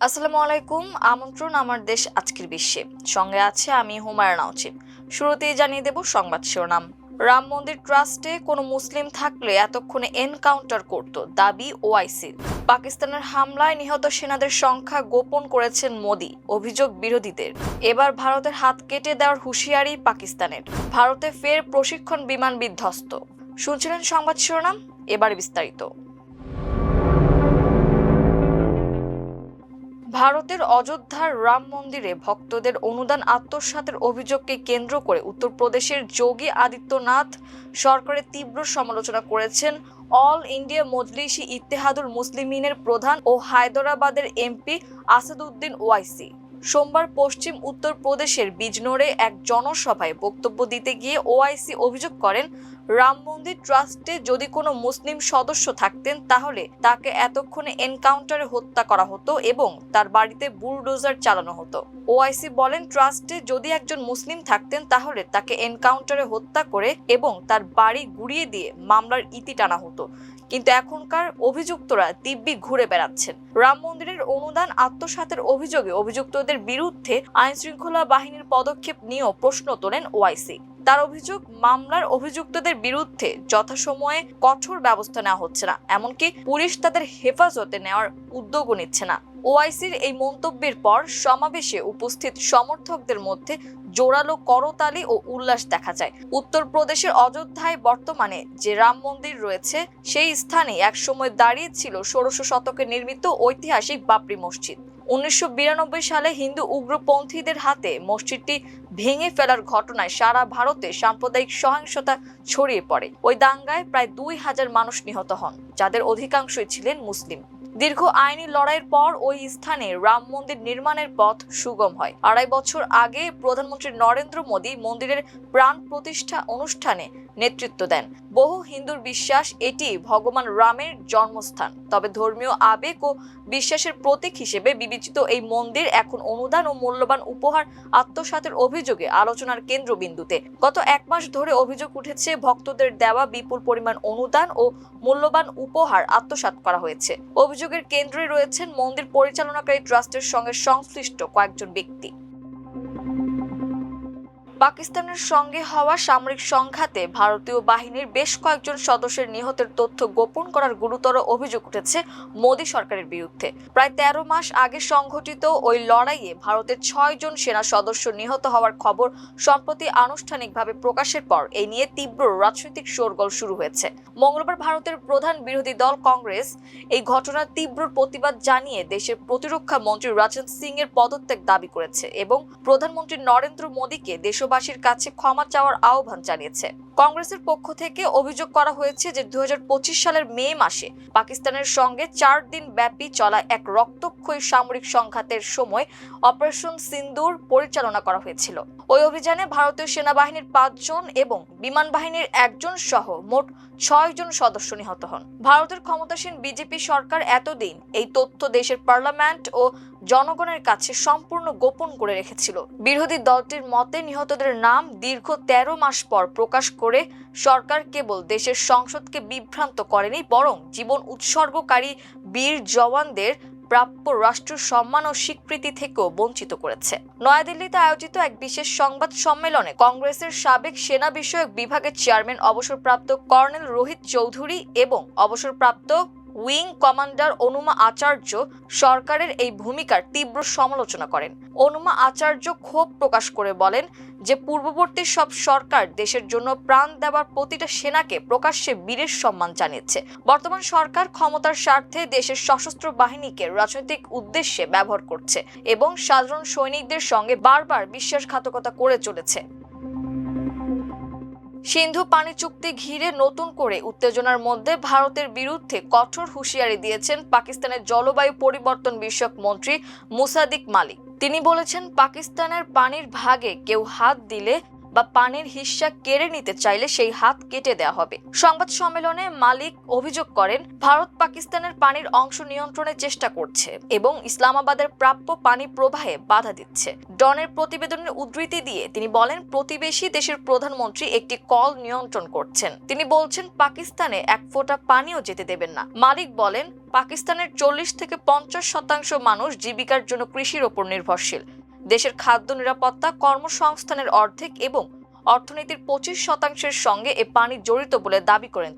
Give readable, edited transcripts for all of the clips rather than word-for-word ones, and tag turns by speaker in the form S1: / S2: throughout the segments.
S1: আসসালামু আলাইকুম। আমন্ত্রণ আমার দেশ আজকের বিশ্বে। সঙ্গে আছে আমি হুমায়রা নাওচিন। শুরুতেই জানিয়ে দেব সংবাদ শিরোনাম। রাম মন্দির ট্রাস্টে কোনো মুসলিম থাকলে এতক্ষণে এনকাউন্টার করত, দাবি ওআইসির। পাকিস্তানের হামলায় নিহত সেনাদের সংখ্যা গোপন করেছেন মোদি, অভিযোগ বিরোধীদের। এবার ভারতের হাত কেটে দেওয়ার হুঁশিয়ারি পাকিস্তানের। ভারতে ফের প্রশিক্ষণ বিমান বিধ্বস্ত। শুনছিলেন সংবাদ শিরোনাম, এবার বিস্তারিত। ভারতের অযোধ্যার রাম মন্দিরে ভক্তদের অনুদান আত্মসাতের অভিযোগকে কেন্দ্র করে উত্তরপ্রদেশের যোগী আদিত্যনাথ সরকারের তীব্র সমালোচনা করেছেন অল ইন্ডিয়া মজলিসি ইত্তেহাদুল মুসলিমিনের প্রধান ও হায়দরাবাদের এমপি আসাদুদ্দিন ওয়াইসি। সোমবার পশ্চিম উত্তরপ্রদেশের বিজনোরে এক জনসভায় বক্তব্য দিতে গিয়ে ওআইসি অভিযোগ করেন, রাম মন্দির ট্রাস্টে যদি কোনো মুসলিম সদস্য থাকতেন তাহলে তাকে এতক্ষণে এনকাউন্টারে হত্যা করা হতো এবং তার বাড়িতে বুলডোজার চালানো হতো। ওআইসি বলেন, ট্রাস্টে যদি একজন মুসলিম থাকতেন তাহলে তাকে এনকাউন্টারে হত্যা করে এবং তার বাড়ি গুড়িয়ে দিয়ে মামলার ইতি টানা হতো, কিন্তু এখনকার অভিযুক্তরা দিব্যি ঘুরে বেড়াচ্ছেন। রাম মন্দিরের অনুদান আত্মসাতের অভিযোগে অভিযুক্তদের বিরুদ্ধে আইন শৃঙ্খলা বাহিনীর পদক্ষেপ নিয়েও প্রশ্ন তোলেন ওআইসি। তার অভিযোগ, মামলার অভিযুক্তদের বিরুদ্ধে যথাসময়ে কঠোর ব্যবস্থা নেওয়া হচ্ছে না, এমনকি পুলিশ তাদের হেফাজতে নেওয়ার উদ্যোগও নিচ্ছে না। ওআইসির এই মন্তব্যের পর সমাবেশে উপস্থিত সমর্থকদের মধ্যে জোরালো করতালি ও উল্লাস দেখা যায়। উত্তরপ্রদেশের অযোধ্যায় বর্তমানে যে রাম মন্দির রয়েছে সেই স্থানে একসময় দাঁড়িয়ে ছিল ১৬শ শতকে নির্মিত ঐতিহাসিক বাবরি মসজিদ। ১৯৯২ সালে হিন্দু উগ্রপন্থীদের হাতে মসজিদটি ভেঙে ফেলার ঘটনায় সারা ভারতে সাম্প্রদায়িক সহিংসতা ছড়িয়ে পড়ে। ওই দাঙ্গায় প্রায় ২,০০০ মানুষ নিহত হন, যাদের অধিকাংশই ছিলেন মুসলিম। দীর্ঘ আইনি লড়াইয়ের পর ওই স্থানে রাম মন্দির নির্মাণের পথ সুগম হয়। ২.৫ বছর আগে প্রধানমন্ত্রী নরেন্দ্র মোদী মন্দিরের প্রাণ প্রতিষ্ঠা অনুষ্ঠানে নেতৃত্ব দেন। বহু হিন্দুর বিশ্বাস এটি ভগবান রামের জন্মস্থান। তবে ধর্মীয় আবেগ ও বিশ্বাসের প্রতীক হিসেবে বিবেচিত এই মন্দির এখন অনুদান ও মূল্যবান উপহার আত্মসাতের অভিযোগে আলোচনার কেন্দ্রবিন্দুতে। গত ১ মাস ধরে অভিযোগ উঠেছে, ভক্তদের দেওয়া বিপুল পরিমাণ অনুদান ও মূল্যবান উপহার আত্মসাৎ করা হয়েছে। অভিযোগের কেন্দ্রে রয়েছেন মন্দির পরিচালনাকারী ট্রাস্টের সঙ্গে সংশ্লিষ্ট কয়েকজন ব্যক্তি। পাকিস্তানের সঙ্গে হওয়া সামরিক সংঘাতে ভারতীয় বাহিনীর বেশ কয়েকজন সদস্যের নিহতের তথ্য গোপন করার গুরুতর অভিযোগ উঠেছে মোদী সরকারের বিরুদ্ধে। প্রায় ১৩ মাস আগে সংঘটিত ওই লড়াইয়ে ভারতের ৬ জন সেনা সদস্য নিহত হওয়ার খবর সম্প্রতি আনুষ্ঠানিকভাবে প্রকাশের পর এই নিয়ে তীব্র রাজনৈতিক শোরগোল শুরু হয়েছে। মঙ্গলবার ভারতের প্রধান বিরোধী দল কংগ্রেস এই ঘটনার তীব্র প্রতিবাদ জানিয়ে দেশের প্রতিরক্ষা মন্ত্রী রাজনাথ সিং এর পদত্যাগ দাবি করেছে এবং প্রধানমন্ত্রী নরেন্দ্র মোদীকে দেশবাসীর কাছে ক্ষমা চাওয়ার আহ্বান জানিয়েছে। কংগ্রেসের পক্ষ থেকে অভিযোগ করা হয়েছে যে ২০২৫ সালের মে মাসে পাকিস্তানের সঙ্গে ৪ দিন ব্যাপী চলা এক রক্তক্ষয়ী সামরিক সংঘাতের সময় অপারেশন সিন্দুর পরিচালনা করা হয়েছিল। ওই অভিযানে ভারতীয় সেনাবাহিনীর ৫ জন এবং বিমান বাহিনীর ১ জন সহ মোট ৬ জন সদস্য নিহত হন। ভারতের ক্ষমতাসীন বিজেপি সরকার এতদিন এই তথ্য দেশের পার্লামেন্ট ও জনগণের কাছে সম্পূর্ণ গোপন করে রেখেছিল। বিরোধী দলটির মতে নিহতদের নাম দীর্ঘ ১৩ মাস পর প্রকাশ করে সরকার কেবল দেশের সংসদকে বিভ্রান্ত করেনি, বরং জীবন উৎসর্গকারী বীর জওয়ানদের প্রাপ্য রাষ্ট্র সম্মান ও স্বীকৃতি থেকেও বঞ্চিত করেছে। নয়াদিল্লিতে আয়োজিত এক বিশেষ সংবাদ সম্মেলনে কংগ্রেসের সাবেক সেনা বিষয়ক বিভাগের চেয়ারম্যান অবসরপ্রাপ্ত কর্নেল রোহিত চৌধুরী এবং অবসরপ্রাপ্ত উইং কমান্ডার অনুমা আচার্য সরকারের এই ভূমিকার তীব্র সমালোচনা করেন। অনুমা আচার্য ক্ষোভ প্রকাশ করে বলেন যে পূর্ববর্তী সব সরকার দেশের জন্য প্রাণ দেওয়ার প্রতিটা সেনাকে প্রকাশ্যে বীরের সম্মান জানিয়েছে। বর্তমান সরকার ক্ষমতার স্বার্থে দেশের সশস্ত্র বাহিনীকে রাজনৈতিক উদ্দেশ্যে ব্যবহার করছে এবং সাধারণ সৈনিকদের সঙ্গে বারবার বিশ্বাসঘাতকতা করে চলেছে। সিন্ধু পানি চুক্তি ঘিরে নতুন করে উত্তেজনার মধ্যে ভারতের বিরুদ্ধে কঠোর হুঁশিয়ারি দিয়েছেন পাকিস্তানের জলবায়ু পরিবর্তন বিষয়ক মন্ত্রী মুসাদিক মালিক। তিনি বলেছেন, পাকিস্তানের পানির ভাগে কেউ হাত দিলে বা পানির হিস্সা কেড়ে নিতে চাইলে সেই হাত কেটে দেওয়া হবে। সংবাদ সম্মেলনে মালিক অভিযোগ করেন, ভারত পাকিস্তানের পানির অংশ নিয়ন্ত্রণের চেষ্টা করছে এবং ইসলামাবাদের প্রাপ্য পানি প্রবাহে বাধা দিচ্ছে। ডনের প্রতিবেদনের উদ্ধৃতি দিয়ে তিনি বলেন, প্রতিবেশী দেশের প্রধানমন্ত্রী একটি কল নিয়ন্ত্রণ করছেন। তিনি বলছেন পাকিস্তানে এক ফোঁটা পানিও যেতে দেবেন না। মালিক বলেন, পাকিস্তানের 40 থেকে 50% মানুষ জীবিকার জন্য কৃষির ওপর নির্ভরশীল। দেশের খাদ্য নিরাপত্তা, কর্মসংস্থানের অর্ধেক এবং অর্থনীতির 25% সঙ্গে এ পানি জড়িত বলে দাবি করেন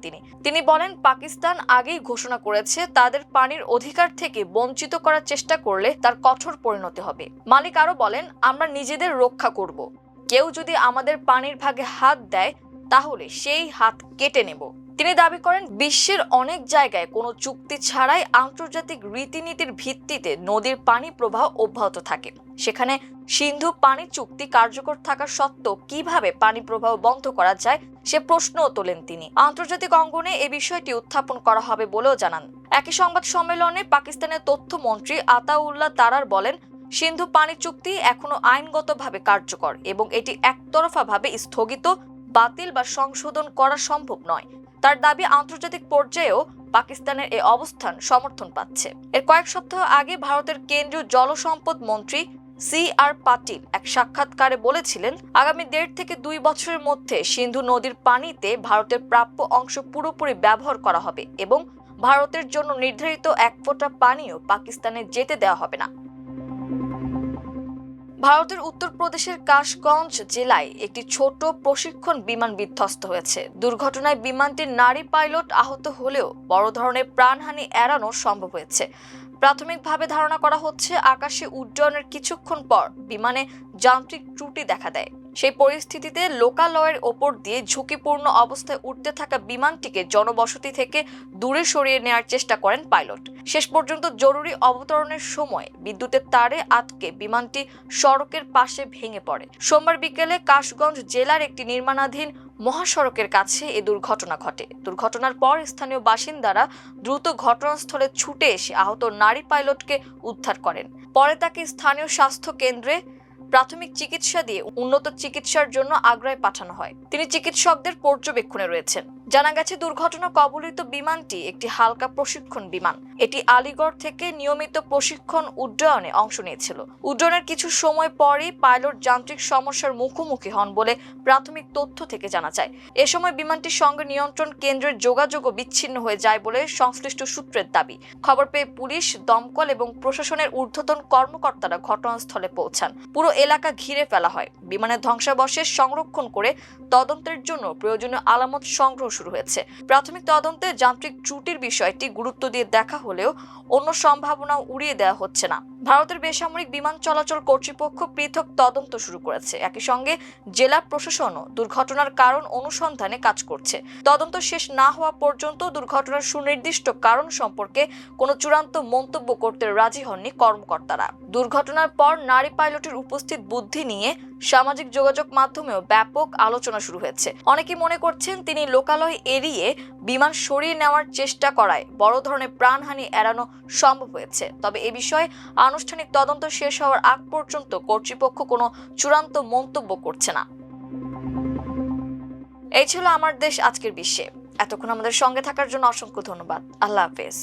S1: তিনি বলেন, পাকিস্তান আগেই ঘোষণা করেছে তাদের পানির অধিকার থেকে বঞ্চিত করার চেষ্টা করলে তার কঠোর পরিণতি হবে। মালিক আরো বলেন, আমরা নিজেদের রক্ষা করব। কেউ যদি আমাদের পানির ভাগে হাত দেয় তাহলে সেই হাত কেটে নেব। তিনি দাবি করেন, বিশ্বের অনেক জায়গায় কোনো চুক্তি ছাড়াই আন্তর্জাতিক রীতিনীতির ভিত্তিতে নদীর পানি প্রবাহ অব্যাহত থাকে। সেখানে সিন্ধু পানি চুক্তি কার্যকর থাকা সত্ত্বেও কিভাবে পানি প্রবাহ বন্ধ করা যায় সে প্রশ্নও তোলেন তিনি। আন্তর্জাতিক অঙ্গনে এ বিষয়টি উত্থাপন করা হবে বলেও জানান। একই সংবাদ সম্মেলনে পাকিস্তানের তথ্যমন্ত্রী আতাউল্লাহ তারার বলেন, সিন্ধু পানি চুক্তি এখনো আইনগতভাবে কার্যকর এবং এটি একতরফাভাবে স্থগিত, বাতিল বা সংশোধন করা সম্ভব নয়। তার দাবি, আন্তর্জাতিক পর্যায়েও পাকিস্তানের এই অবস্থান সমর্থন পাচ্ছে। এর কয়েক সপ্তাহ আগে ভারতের কেন্দ্রীয় জলসম্পদ মন্ত্রী CR পাটিল এক সাক্ষাৎকারে বলেছিলেন, আগামী 1.5 থেকে 2 বছরের মধ্যে সিন্ধু নদীর পানিতে ভারতের প্রাপ্য অংশ পুরোপুরি ব্যবহার করা হবে এবং ভারতের জন্য নির্ধারিত এক ফোঁটা পানিও পাকিস্তানে যেতে দেওয়া হবে না। ভারতের উত্তরপ্রদেশের কাশগঞ্জ জেলায় একটি ছোট প্রশিক্ষণ বিমান বিধ্বস্ত হয়েছে। দুর্ঘটনায় বিমানটির নারী পাইলট আহত হলেও বড় ধরনের প্রাণহানি এড়ানো সম্ভব হয়েছে। প্রাথমিকভাবে ধারণা করা হচ্ছে, আকাশে উড্ডয়নের কিছুক্ষণ পর বিমানে যান্ত্রিক ত্রুটি দেখা দেয়। সেই পরিস্থিতিতে লোকালয়ের ওপর দিয়ে ঝুঁকিপূর্ণ অবস্থায় উঠতে থাকা বিমানটিকে জনবসতি থেকে দূরে সরিয়ে নেওয়ার চেষ্টা করেন পাইলট। শেষ পর্যন্ত জরুরি অবতরণের সময় বিদ্যুতের তারে আটকে বিমানটি সড়কের পাশে ভেঙে পড়ে। সোমবার বিকেলে কাশগঞ্জ জেলার একটি নির্মাণাধীন মহাসড়কের কাছে এ দুর্ঘটনা ঘটে। দুর্ঘটনার পর স্থানীয় বাসিন্দারা দ্রুত ঘটনাস্থলে ছুটে এসে আহত নারী পাইলটকে উদ্ধার করেন। পরে তাকে স্থানীয় স্বাস্থ্য কেন্দ্রে প্রাথমিক চিকিৎসা দিয়ে উন্নত চিকিৎসার জন্য আগ্রায় পাঠানো হয়। তিনি চিকিৎসকদের পর্যবেক্ষণে রয়েছেন। জানা গেছে, দুর্ঘটনা কবলিত বিমানটি একটি হালকা প্রশিক্ষণ বিমান। এটি আলিগড় থেকে নিয়মিত প্রশিক্ষণ উড্ডয়নে অংশ নিয়েছিল। উড্ডয়নের কিছু সময় পরই পাইলট যান্ত্রিক সমস্যার মুখোমুখি হন বলে প্রাথমিক তথ্য থেকে জানা যায়। এ সময় বিমানটির সঙ্গে নিয়ন্ত্রণ কেন্দ্রের যোগাযোগও বিচ্ছিন্ন হয়ে যায় বলে সংশ্লিষ্ট সূত্রের দাবি। খবর পেয়ে পুলিশ, দমকল এবং প্রশাসনের ঊর্ধ্বতন কর্মকর্তারা ঘটনাস্থলে পৌঁছান। পুরো এলাকা ঘিরে ফেলা হয়। বিমানের ধ্বংসাবশেষ সংরক্ষণ করে তদন্তের জন্য প্রয়োজনীয় আলামত সংগ্রহ শুরু হয়েছে। প্রাথমিক তদন্তে যান্ত্রিক ত্রুটির বিষয়টি গুরুত্ব দিয়ে দেখা হলেও অন্য সম্ভাবনাও উড়িয়ে দেওয়া হচ্ছে না। ভারতের বেসামরিক বিমান চলাচল কর্তৃপক্ষ পৃথক তদন্ত শুরু করেছে। একই সঙ্গে জেলা প্রশাসনও দুর্ঘটনার কারণ অনুসন্ধানে কাজ করছে। তদন্ত শেষ না হওয়া পর্যন্ত দুর্ঘটনার সুনির্দিষ্ট কারণ সম্পর্কে কোনো চূড়ান্ত মন্তব্য করতে রাজি হননি কর্মকর্তারা। দুর্ঘটনার পর নারী পাইলটের উপস্থিত বুদ্ধি নিয়ে সামাজিক যোগাযোগ মাধ্যমেও ব্যাপক আলোচনা শুরু হয়েছে। অনেকেই মনে করছেন, তিনি লোকালয় এড়িয়ে বিমান সরিয়ে নেওয়ার চেষ্টা করায় বড় ধরনের প্রাণহানি এড়ানো সম্ভব হয়েছে। তবে এ বিষয়ে আনুষ্ঠানিক তদন্ত শেষ হওয়ার আগ পর্যন্ত কর্তৃপক্ষ কোনো চূড়ান্ত মন্তব্য করছে না। এই ছিল আমার দেশ আজকের বিশ্বে। এতক্ষণ আমাদের সঙ্গে থাকার জন্য অসংখ্য ধন্যবাদ। আল্লাহ হাফেজ।